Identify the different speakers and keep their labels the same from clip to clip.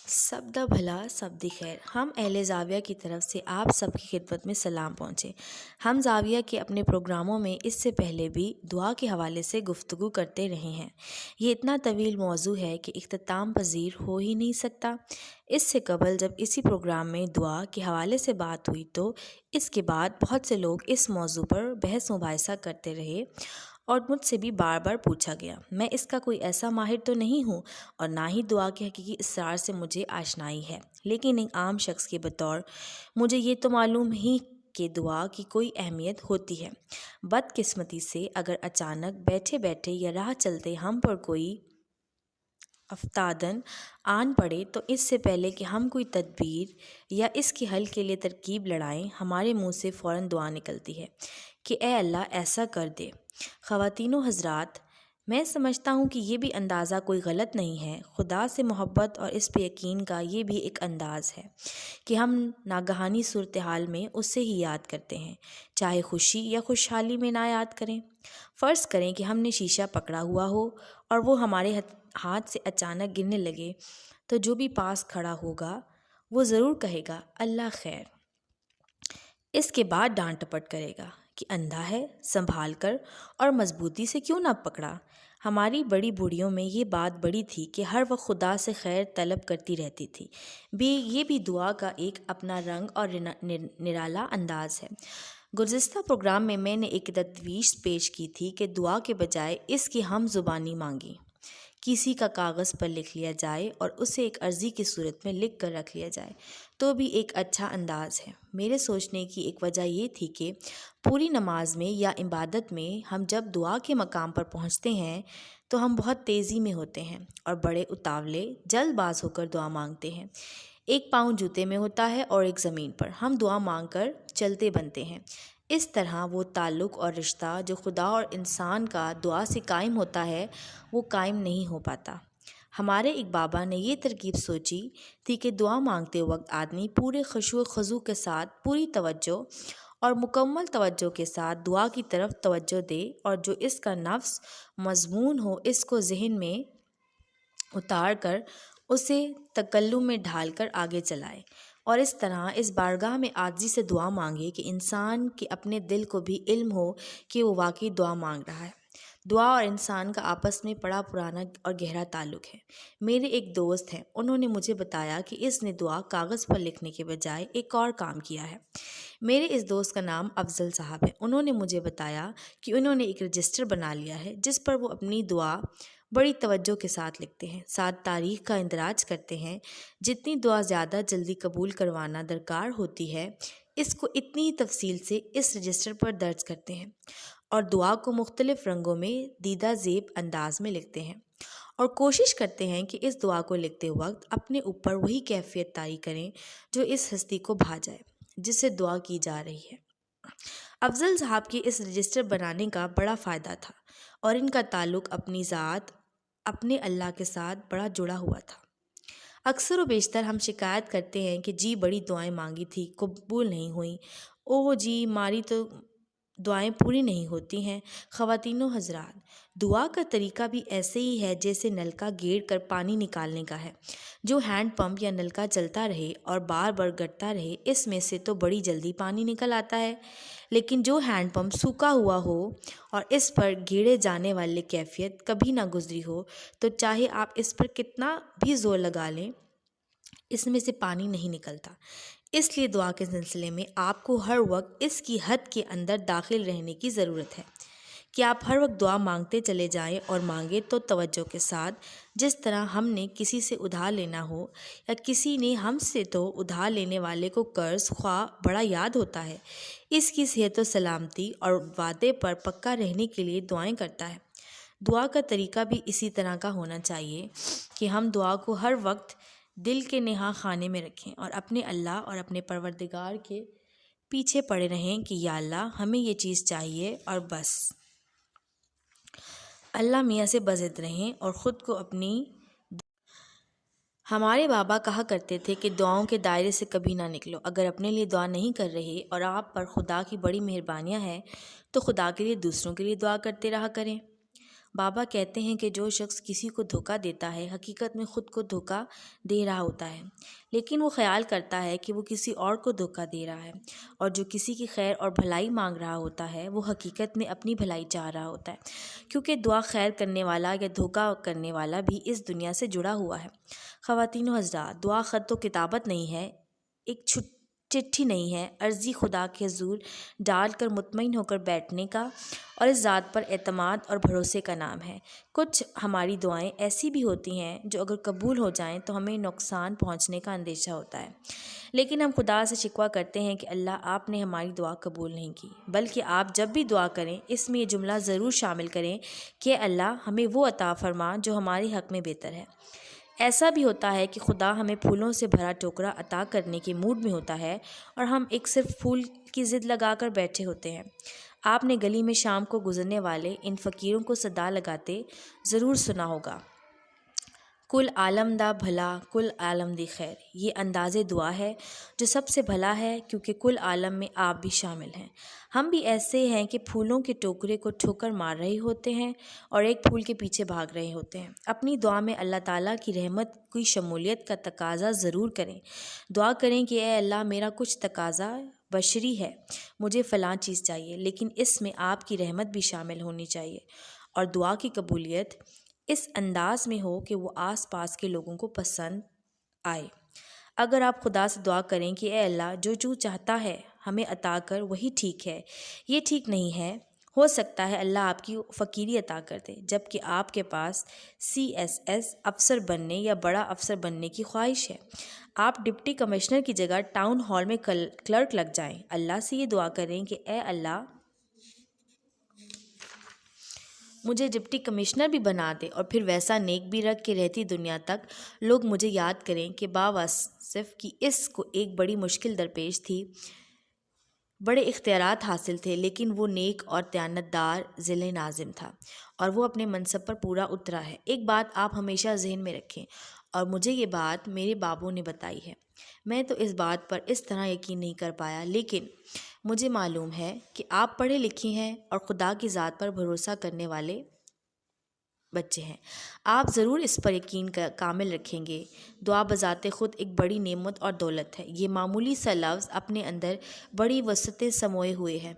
Speaker 1: سب دا بھلا سب دی خیر۔ ہم اہل زاویہ کی طرف سے آپ سب کی خدمت میں سلام پہنچے۔ ہم زاویہ کے اپنے پروگراموں میں اس سے پہلے بھی دعا کے حوالے سے گفتگو کرتے رہے ہیں۔ یہ اتنا طویل موضوع ہے کہ اختتام پذیر ہو ہی نہیں سکتا۔ اس سے قبل جب اسی پروگرام میں دعا کے حوالے سے بات ہوئی تو اس کے بعد بہت سے لوگ اس موضوع پر بحث مباحثہ کرتے رہے اور مجھ سے بھی بار بار پوچھا گیا۔ میں اس کا کوئی ایسا ماہر تو نہیں ہوں اور نہ ہی دعا کے حقیقی اسرار سے مجھے آشنائی ہے، لیکن ایک عام شخص کے بطور مجھے یہ تو معلوم ہی کہ دعا کی کوئی اہمیت ہوتی ہے۔ بدقسمتی سے اگر اچانک بیٹھے بیٹھے یا راہ چلتے ہم پر کوئی افتادن آن پڑے تو اس سے پہلے کہ ہم کوئی تدبیر یا اس کے حل کے لیے ترکیب لڑائیں، ہمارے منہ سے فوراً دعا نکلتی ہے کہ اے اللہ ایسا کر دے۔ خواتین و حضرات، میں سمجھتا ہوں کہ یہ بھی اندازہ کوئی غلط نہیں ہے۔ خدا سے محبت اور اس پہ یقین کا یہ بھی ایک انداز ہے کہ ہم ناگہانی صورتحال میں اسے ہی یاد کرتے ہیں، چاہے خوشی یا خوشحالی میں نہ یاد کریں۔ فرض کریں کہ ہم نے شیشہ پکڑا ہوا ہو اور وہ ہمارے ہاتھ سے اچانک گرنے لگے، تو جو بھی پاس کھڑا ہوگا وہ ضرور کہے گا اللہ خیر۔ اس کے بعد ڈانٹ ٹپٹ کرے گا کہ اندھا ہے، سنبھال کر اور مضبوطی سے کیوں نہ پکڑا۔ ہماری بڑی بوڑھیوں میں یہ بات بڑی تھی کہ ہر وقت خدا سے خیر طلب کرتی رہتی تھی۔ یہ بھی دعا کا ایک اپنا رنگ اور نرالا انداز ہے۔ گزشتہ پروگرام میں میں نے ایک تجویز پیش کی تھی کہ دعا کے بجائے اس کی ہم زبانی مانگیں، کسی کا کاغذ پر لکھ لیا جائے اور اسے ایک عرضی کی صورت میں لکھ کر رکھ لیا جائے تو بھی ایک اچھا انداز ہے۔ میرے سوچنے کی ایک وجہ یہ تھی کہ پوری نماز میں یا عبادت میں ہم جب دعا کے مقام پر پہنچتے ہیں تو ہم بہت تیزی میں ہوتے ہیں اور بڑے اتاولے جلد باز ہو کر دعا مانگتے ہیں۔ ایک پاؤں جوتے میں ہوتا ہے اور ایک زمین پر۔ ہم دعا مانگ کر چلتے بنتے ہیں۔ اس طرح وہ تعلق اور رشتہ جو خدا اور انسان کا دعا سے قائم ہوتا ہے وہ قائم نہیں ہو پاتا۔ ہمارے ایک بابا نے یہ ترکیب سوچی تھی کہ دعا مانگتے وقت آدمی پورے خشوع و خضوع کے ساتھ پوری توجہ اور مکمل توجہ کے ساتھ دعا کی طرف توجہ دے اور جو اس کا نفس مضمون ہو اس کو ذہن میں اتار کر اسے تکلم میں ڈھال کر آگے چلائے، اور اس طرح اس بارگاہ میں عاجزی سے دعا مانگے کہ انسان کے اپنے دل کو بھی علم ہو کہ وہ واقعی دعا مانگ رہا ہے۔ دعا اور انسان کا آپس میں بڑا پرانا اور گہرا تعلق ہے۔ میرے ایک دوست ہیں، انہوں نے مجھے بتایا کہ اس نے دعا کاغذ پر لکھنے کے بجائے ایک اور کام کیا ہے۔ میرے اس دوست کا نام افضل صاحب ہے۔ انہوں نے مجھے بتایا کہ انہوں نے ایک رجسٹر بنا لیا ہے جس پر وہ اپنی دعا بڑی توجہ کے ساتھ لکھتے ہیں، ساتھ تاریخ کا اندراج کرتے ہیں۔ جتنی دعا زیادہ جلدی قبول کروانا درکار ہوتی ہے اس کو اتنی ہی تفصیل سے اس رجسٹر پر درج کرتے ہیں اور دعا کو مختلف رنگوں میں دیدہ زیب انداز میں لکھتے ہیں، اور کوشش کرتے ہیں کہ اس دعا کو لکھتے وقت اپنے اوپر وہی کیفیت طاری کریں جو اس ہستی کو بھا جائے جس سے دعا کی جا رہی ہے۔ افضل صاحب کے اس رجسٹر بنانے کا بڑا فائدہ تھا اور ان کا تعلق اپنی ذات اپنے اللہ کے ساتھ بڑا جڑا ہوا تھا۔ اکثر و بیشتر ہم شکایت کرتے ہیں کہ جی بڑی دعائیں مانگی تھی قبول نہیں ہوئیں، اوہ جی ہماری تو دعائیں پوری نہیں ہوتی ہیں۔ خواتین و حضرات، دعا کا طریقہ بھی ایسے ہی ہے جیسے نلکا گیڑ کر پانی نکالنے کا ہے۔ جو ہینڈ پمپ یا نلکا چلتا رہے اور بار بار گرتا رہے اس میں سے تو بڑی جلدی پانی نکل آتا ہے، لیکن جو ہینڈ پمپ سوکھا ہوا ہو اور اس پر گیڑے جانے والی کیفیت کبھی نہ گزری ہو تو چاہے آپ اس پر کتنا بھی زور لگا لیں اس میں سے پانی نہیں نکلتا۔ اس لیے دعا کے سلسلے میں آپ کو ہر وقت اس کی حد کے اندر داخل رہنے کی ضرورت ہے کہ آپ ہر وقت دعا مانگتے چلے جائیں اور مانگیں تو توجہ کے ساتھ، جس طرح ہم نے کسی سے ادھار لینا ہو یا کسی نے ہم سے تو ادھار لینے والے کو قرض خواہ بڑا یاد ہوتا ہے، اس کی صحت و سلامتی اور وعدے پر پکا رہنے کے لیے دعائیں کرتا ہے۔ دعا کا طریقہ بھی اسی طرح کا ہونا چاہیے کہ ہم دعا کو ہر وقت دل کے نہا خانے میں رکھیں اور اپنے اللہ اور اپنے پروردگار کے پیچھے پڑے رہیں کہ یا اللہ ہمیں یہ چیز چاہیے اور بس۔ اللہ میاں سے بضد رہیں اور خود کو اپنی ہمارے بابا کہا کرتے تھے کہ دعاؤں کے دائرے سے کبھی نہ نکلو۔ اگر اپنے لیے دعا نہیں کر رہے اور آپ پر خدا کی بڑی مہربانیاں ہیں تو خدا کے لیے دوسروں کے لیے دعا کرتے رہا کریں۔ بابا کہتے ہیں کہ جو شخص کسی کو دھوکہ دیتا ہے حقیقت میں خود کو دھوکہ دے رہا ہوتا ہے، لیکن وہ خیال کرتا ہے کہ وہ کسی اور کو دھوکہ دے رہا ہے، اور جو کسی کی خیر اور بھلائی مانگ رہا ہوتا ہے وہ حقیقت میں اپنی بھلائی چاہ رہا ہوتا ہے، کیونکہ دعا خیر کرنے والا یا دھوکہ کرنے والا بھی اس دنیا سے جڑا ہوا ہے۔ خواتین و حضرات، دعا خط و کتابت نہیں ہے، ایک چٹھی نہیں ہے، عرضی خدا کے حضور ڈال کر مطمئن ہو کر بیٹھنے کا اور اس ذات پر اعتماد اور بھروسے کا نام ہے۔ کچھ ہماری دعائیں ایسی بھی ہوتی ہیں جو اگر قبول ہو جائیں تو ہمیں نقصان پہنچنے کا اندیشہ ہوتا ہے، لیکن ہم خدا سے شکوہ کرتے ہیں کہ اللہ آپ نے ہماری دعا قبول نہیں کی، بلکہ آپ جب بھی دعا کریں اس میں یہ جملہ ضرور شامل کریں کہ اللہ ہمیں وہ عطا فرما جو ہمارے حق میں بہتر ہے۔ ایسا بھی ہوتا ہے کہ خدا ہمیں پھولوں سے بھرا ٹوکرا عطا کرنے کے موڈ میں ہوتا ہے اور ہم ایک صرف پھول کی ضد لگا کر بیٹھے ہوتے ہیں۔ آپ نے گلی میں شام کو گزرنے والے ان فقیروں کو صدا لگاتے ضرور سنا ہوگا، کل عالم دا بھلا کل عالم دی خیر۔ یہ انداز دعا ہے جو سب سے بھلا ہے، کیونکہ کل عالم میں آپ بھی شامل ہیں۔ ہم بھی ایسے ہیں کہ پھولوں کے ٹوکرے کو ٹھوکر مار رہے ہوتے ہیں اور ایک پھول کے پیچھے بھاگ رہے ہوتے ہیں۔ اپنی دعا میں اللہ تعالیٰ کی رحمت کی شمولیت کا تقاضا ضرور کریں۔ دعا کریں کہ اے اللہ میرا کچھ تقاضا بشری ہے، مجھے فلاں چیز چاہیے، لیکن اس میں آپ کی رحمت بھی شامل ہونی چاہیے، اور دعا کی قبولیت اس انداز میں ہو کہ وہ آس پاس کے لوگوں کو پسند آئے۔ اگر آپ خدا سے دعا کریں کہ اے اللہ جو چاہتا ہے ہمیں عطا کر وہی ٹھیک ہے، یہ ٹھیک نہیں ہے، ہو سکتا ہے اللہ آپ کی فقیری عطا کر دے، جبکہ آپ کے پاس CSS افسر بننے یا بڑا افسر بننے کی خواہش ہے، آپ ڈپٹی کمشنر کی جگہ ٹاؤن ہال میں کلرک لگ جائیں۔ اللہ سے یہ دعا کریں کہ اے اللہ مجھے ڈپٹی کمشنر بھی بنا دے، اور پھر ویسا نیک بھی رکھ کہ رہتی دنیا تک لوگ مجھے یاد کریں کہ باوصف کی اس کو ایک بڑی مشکل درپیش تھی، بڑے اختیارات حاصل تھے، لیکن وہ نیک اور دیانت دار ضلع ناظم تھا اور وہ اپنے منصب پر پورا اترا ہے۔ ایک بات آپ ہمیشہ ذہن میں رکھیں، اور مجھے یہ بات میرے بابوں نے بتائی ہے، میں تو اس بات پر اس طرح یقین نہیں کر پایا، لیکن مجھے معلوم ہے کہ آپ پڑھے لکھے ہیں اور خدا کی ذات پر بھروسہ کرنے والے بچے ہیں، آپ ضرور اس پر یقین کامل رکھیں گے۔ دعا بذات خود ایک بڑی نعمت اور دولت ہے، یہ معمولی سا لفظ اپنے اندر بڑی وسعتیں سموئے ہوئے ہے۔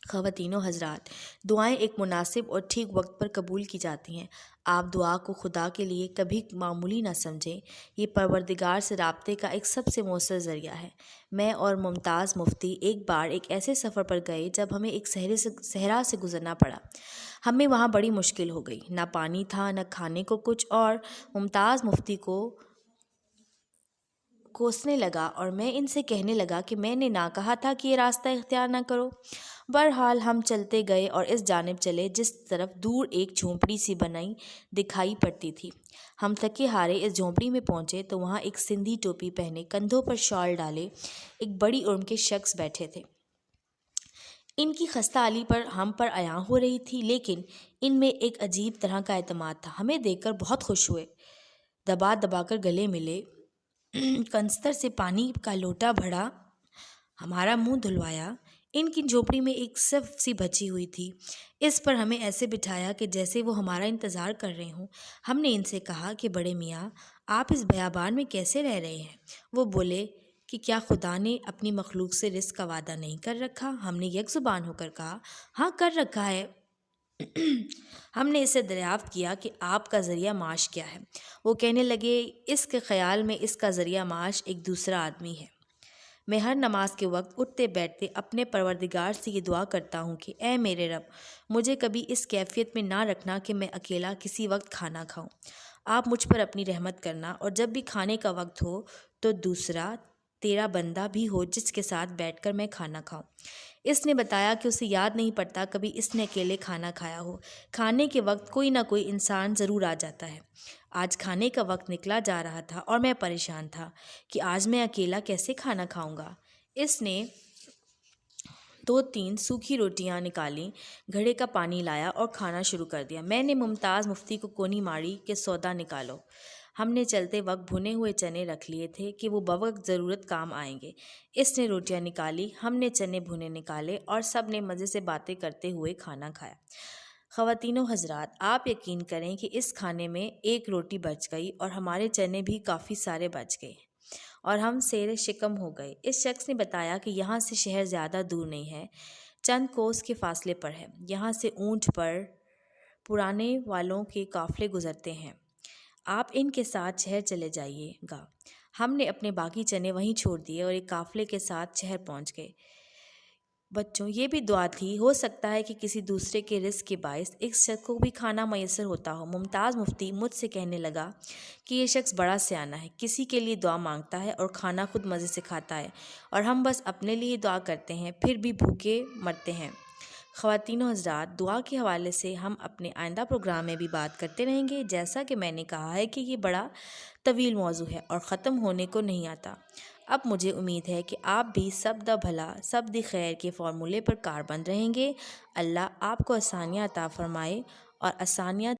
Speaker 1: خواتین و حضرات، دعائیں ایک مناسب اور ٹھیک وقت پر قبول کی جاتی ہیں۔ آپ دعا کو خدا کے لیے کبھی معمولی نہ سمجھیں، یہ پروردگار سے رابطے کا ایک سب سے مؤثر ذریعہ ہے۔ میں اور ممتاز مفتی ایک بار ایک ایسے سفر پر گئے جب ہمیں ایک صحرا سے گزرنا پڑا، ہمیں وہاں بڑی مشکل ہو گئی، نہ پانی تھا نہ کھانے کو کچھ، اور ممتاز مفتی کو کوسنے لگا اور میں ان سے کہنے لگا کہ میں نے نہ کہا تھا کہ یہ راستہ اختیار نہ کرو۔ بہرحال ہم چلتے گئے اور اس جانب چلے جس طرف دور ایک جھونپڑی سی بنائی دکھائی پڑتی تھی۔ ہم تھکے ہارے اس جھونپڑی میں پہنچے تو وہاں ایک سندھی ٹوپی پہنے، کندھوں پر شال ڈالے ایک بڑی عمر کے شخص بیٹھے تھے۔ ان کی خستہ حالی پر ہم پر عیاں ہو رہی تھی، لیکن ان میں ایک عجیب طرح کا اعتماد تھا۔ ہمیں دیکھ کر بہت خوش ہوئے، دبا دبا کر گلے ملے، کنستر سے پانی کا لوٹا بھرا، ہمارا منہ دھلوایا۔ ان کی جھونپڑی میں ایک صف سی بچی ہوئی تھی، اس پر ہمیں ایسے بٹھایا کہ جیسے وہ ہمارا انتظار کر رہے ہوں۔ ہم نے ان سے کہا کہ بڑے میاں آپ اس بیابان میں کیسے رہ رہے ہیں؟ وہ بولے کہ کیا خدا نے اپنی مخلوق سے رزق کا وعدہ نہیں کر رکھا؟ ہم نے یک زبان ہو کر کہا ہاں کر رکھا ہے۔ ہم نے اسے دریافت کیا کہ آپ کا ذریعہ معاش کیا ہے؟ وہ کہنے لگے اس کے خیال میں اس کا ذریعہ معاش ایک دوسرا آدمی ہے۔ میں ہر نماز کے وقت اٹھتے بیٹھتے اپنے پروردگار سے یہ دعا کرتا ہوں کہ اے میرے رب، مجھے کبھی اس کیفیت میں نہ رکھنا کہ میں اکیلا کسی وقت کھانا کھاؤں۔ آپ مجھ پر اپنی رحمت کرنا، اور جب بھی کھانے کا وقت ہو تو دوسرا تیرا بندہ بھی ہو جس کے ساتھ بیٹھ کر میں کھانا کھاؤں۔ اس نے بتایا کہ اسے یاد نہیں پڑتا کبھی اس نے اکیلے کھانا کھایا ہو، کھانے کے وقت کوئی نہ کوئی انسان ضرور آ جاتا ہے۔ آج کھانے کا وقت نکلا جا رہا تھا اور میں پریشان تھا کہ آج میں اکیلا کیسے کھانا کھاؤں گا۔ اس نے 2-3 سوکھی روٹیاں نکالیں، گھڑے کا پانی لایا اور کھانا شروع کر دیا۔ میں نے ممتاز مفتی کو کونی ماری کہ سودا نکالو۔ ہم نے چلتے وقت بھنے ہوئے چنے رکھ لیے تھے کہ وہ بوقت ضرورت کام آئیں گے۔ اس نے روٹیاں نکالی، ہم نے چنے بھنے نکالے اور سب نے مزے سے باتیں کرتے ہوئے کھانا کھایا۔ خواتین و حضرات، آپ یقین کریں کہ اس کھانے میں ایک روٹی بچ گئی اور ہمارے چنے بھی کافی سارے بچ گئے اور ہم سیر شکم ہو گئے۔ اس شخص نے بتایا کہ یہاں سے شہر زیادہ دور نہیں ہے، چند کوس کے فاصلے پر ہے۔ یہاں سے اونٹ پر پرانے والوں کے قافلے گزرتے ہیں، آپ ان کے ساتھ شہر چلے جائیے گا۔ ہم نے اپنے باقی چنے وہیں چھوڑ دیے اور ایک قافلے کے ساتھ شہر پہنچ گئے۔ بچوں، یہ بھی دعا تھی، ہو سکتا ہے کہ کسی دوسرے کے رزق کے باعث اس شخص کو بھی کھانا میسر ہوتا ہو۔ ممتاز مفتی مجھ سے کہنے لگا کہ یہ شخص بڑا سیانہ ہے، کسی کے لیے دعا مانگتا ہے اور کھانا خود مزے سے کھاتا ہے، اور ہم بس اپنے لیے دعا کرتے ہیں، پھر بھی بھوکے مرتے ہیں۔ خواتین و حضرات، دعا کے حوالے سے ہم اپنے آئندہ پروگرام میں بھی بات کرتے رہیں گے۔ جیسا کہ میں نے کہا ہے کہ یہ بڑا طویل موضوع ہے اور ختم ہونے کو نہیں آتا۔ اب مجھے امید ہے کہ آپ بھی سب دا بھلا سب دی خیر کے فارمولے پر کاربند رہیں گے۔ اللہ آپ کو آسانیاں عطا فرمائے اور آسانیاں